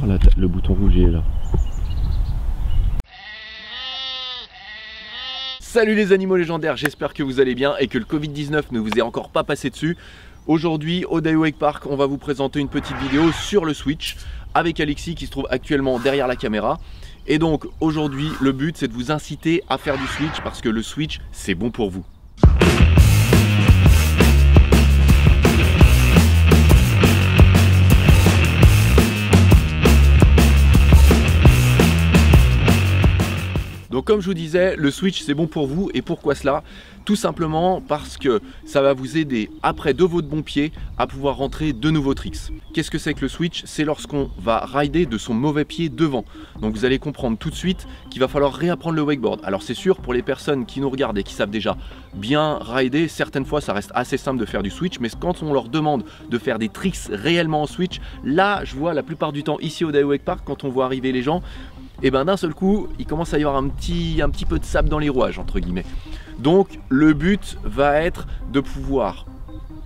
voir là, le bouton rouge il est là. Salut les animaux légendaires, j'espère que vous allez bien et que le Covid-19 ne vous est encore pas passé dessus. Aujourd'hui au Day Wake Park, on va vous présenter une petite vidéo sur le Switch avec Alexis qui se trouve actuellement derrière la caméra. Et donc aujourd'hui le but c'est de vous inciter à faire du Switch parce que le Switch c'est bon pour vous. Donc comme je vous disais, le Switch c'est bon pour vous. Et pourquoi cela? Tout simplement parce que ça va vous aider après de votre bon pied à pouvoir rentrer de nouveaux tricks. Qu'est-ce que c'est que le Switch? C'est lorsqu'on va rider de son mauvais pied devant. Donc vous allez comprendre tout de suite qu'il va falloir réapprendre le wakeboard. Alors c'est sûr, pour les personnes qui nous regardent et qui savent déjà bien rider, certaines fois ça reste assez simple de faire du Switch. Mais quand on leur demande de faire des tricks réellement en Switch, là je vois la plupart du temps ici au Day Wake Park, quand on voit arriver les gens, et ben d'un seul coup, il commence à y avoir un petit peu de sable dans les rouages, entre guillemets. Donc le but va être de pouvoir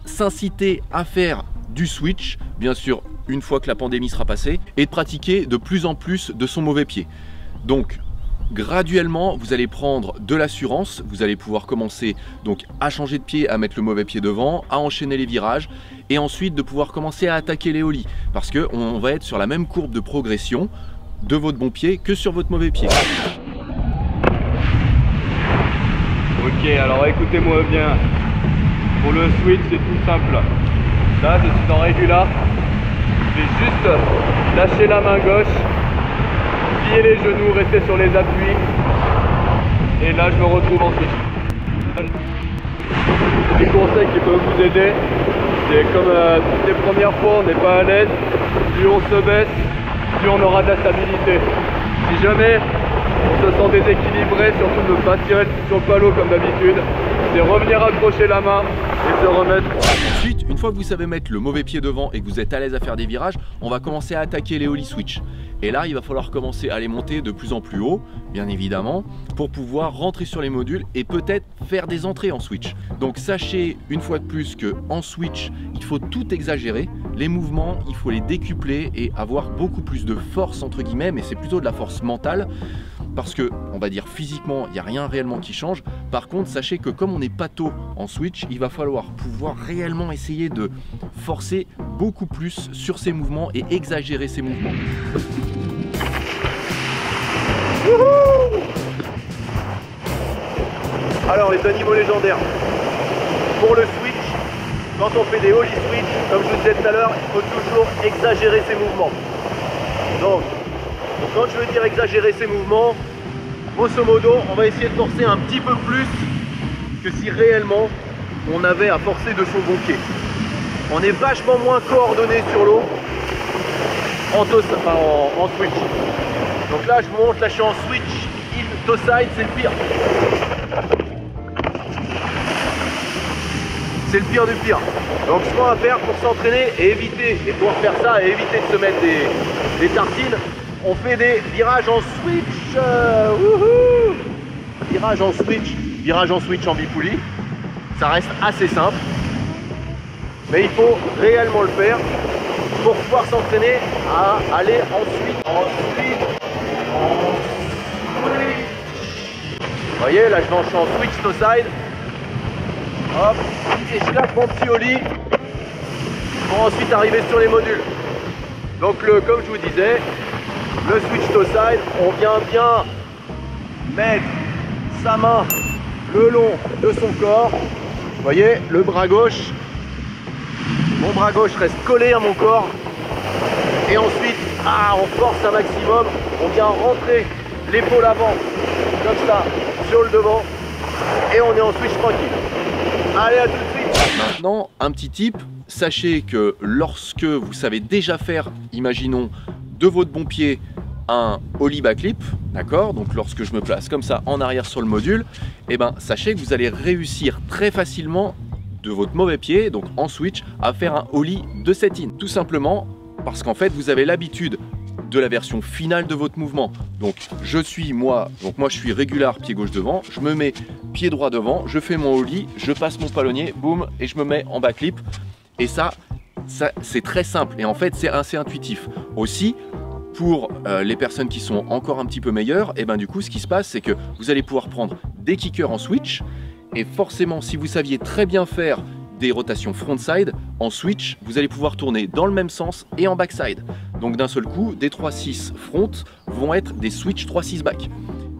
s'inciter à faire du Switch, bien sûr une fois que la pandémie sera passée, et de pratiquer de plus en plus de son mauvais pied. Donc graduellement, vous allez prendre de l'assurance, vous allez pouvoir commencer donc à changer de pied, à mettre le mauvais pied devant, à enchaîner les virages, et ensuite de pouvoir commencer à attaquer les ollies, parce qu'on va être sur la même courbe de progression de votre bon pied que sur votre mauvais pied. Ok, alors écoutez-moi bien. Pour le switch, c'est tout simple. Là, je suis en régular. Je vais juste lâcher la main gauche, plier les genoux, rester sur les appuis. Et là, je me retrouve en switch. Les conseils qui peuvent vous aider, c'est comme toutes les premières fois, on n'est pas à l'aise. Plus on se baisse, plus on aura de la stabilité. Si jamais on se sent déséquilibré, surtout ne pas tirer sur le palot comme d'habitude, c'est revenir accrocher la main et se remettre. Ensuite, une fois que vous savez mettre le mauvais pied devant et que vous êtes à l'aise à faire des virages, on va commencer à attaquer les ollie switch. Et là, il va falloir commencer à les monter de plus en plus haut, bien évidemment, pour pouvoir rentrer sur les modules et peut-être faire des entrées en switch. Donc sachez une fois de plus que en switch, il faut tout exagérer. Les mouvements, il faut les décupler et avoir beaucoup plus de force entre guillemets, mais c'est plutôt de la force mentale. Parce que, on va dire physiquement, il n'y a rien réellement qui change. Par contre, sachez que comme on est pâteau en switch, il va falloir pouvoir réellement essayer de forcer beaucoup plus sur ces mouvements et exagérer ces mouvements. Alors les animaux légendaires, pour le switch, quand on fait des ollie switch, comme je vous disais tout à l'heure, il faut toujours exagérer ses mouvements. Donc quand je veux dire exagérer ses mouvements, grosso modo, on va essayer de forcer un petit peu plus que si réellement on avait à forcer de son bon pied. On est vachement moins coordonné sur l'eau en switch. Donc là, je vous montre, là je suis en switch, heel toe side, c'est le pire. C'est le pire du pire. Donc ce qu'on va faire pour s'entraîner et éviter, et pouvoir faire ça et éviter de se mettre des tartines, on fait des virages en switch. Virage en switch en bipoulie. Ça reste assez simple. Mais il faut réellement le faire pour pouvoir s'entraîner à aller en switch. Vous voyez, là je suis en switch toe side. Hop, et je claque mon petit ollie pour ensuite arriver sur les modules. Donc comme je vous disais, le switch toe side, on vient bien mettre sa main le long de son corps. Vous voyez, le bras gauche, mon bras gauche reste collé à mon corps. Et ensuite, on force un maximum, on vient rentrer l'épaule avant, comme ça, sur le devant. Et on est en switch tranquille. Allez, à tout de suite. Maintenant, un petit tip, sachez que lorsque vous savez déjà faire, imaginons, de votre bon pied un ollie backflip, d'accord, donc lorsque je me place comme ça en arrière sur le module, et ben sachez que vous allez réussir très facilement de votre mauvais pied, donc en switch, à faire un ollie de set-in. Tout simplement parce qu'en fait vous avez l'habitude de la version finale de votre mouvement. Donc je suis moi je suis régular pied gauche devant, je me mets pied droit devant, je fais mon ollie, je passe mon palonnier, boum, et je me mets en backflip. Et ça c'est très simple et en fait c'est assez intuitif. Aussi, Pour les personnes qui sont encore un petit peu meilleures, et ben du coup ce qui se passe c'est que vous allez pouvoir prendre des kickers en switch, et forcément si vous saviez très bien faire des rotations frontside, en switch vous allez pouvoir tourner dans le même sens et en backside. Donc d'un seul coup des 3-6 front vont être des switch 3-6 back.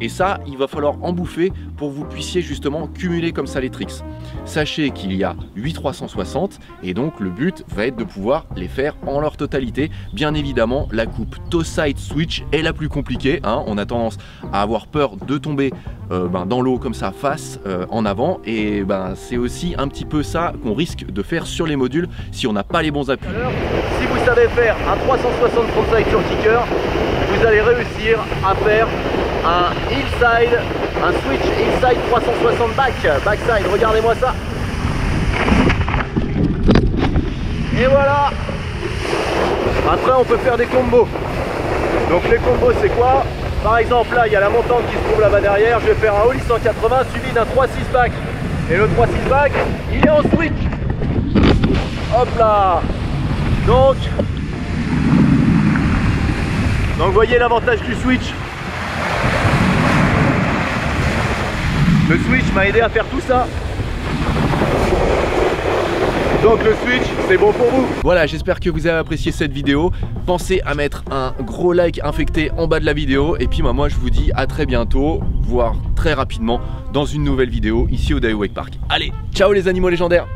Et ça, il va falloir en bouffer pour que vous puissiez justement cumuler comme ça les tricks. Sachez qu'il y a 8 360 et donc le but va être de pouvoir les faire en leur totalité. Bien évidemment, la coupe toe side switch est la plus compliquée, hein. On a tendance à avoir peur de tomber dans l'eau comme ça face en avant, et c'est aussi un petit peu ça qu'on risque de faire sur les modules si on n'a pas les bons appuis. Si vous savez faire un 360 frontside sur kicker, vous allez réussir à faire un hillside, un switch hillside 360 backside, regardez-moi ça. Et voilà. Après on peut faire des combos. Donc les combos c'est quoi? Par exemple là il y a la montante qui se trouve là-bas derrière, je vais faire un ollie 180 suivi d'un 3-6 back. Et le 3-6 back, il est en switch. Hop là. Donc vous voyez l'avantage du switch. Le switch m'a aidé à faire tout ça. Donc le switch, c'est bon pour vous. Voilà, j'espère que vous avez apprécié cette vidéo. Pensez à mettre un gros like infecté en bas de la vidéo. Et puis moi je vous dis à très bientôt, voire très rapidement, dans une nouvelle vidéo ici au Daiwa Wake Park. Allez, ciao les animaux légendaires.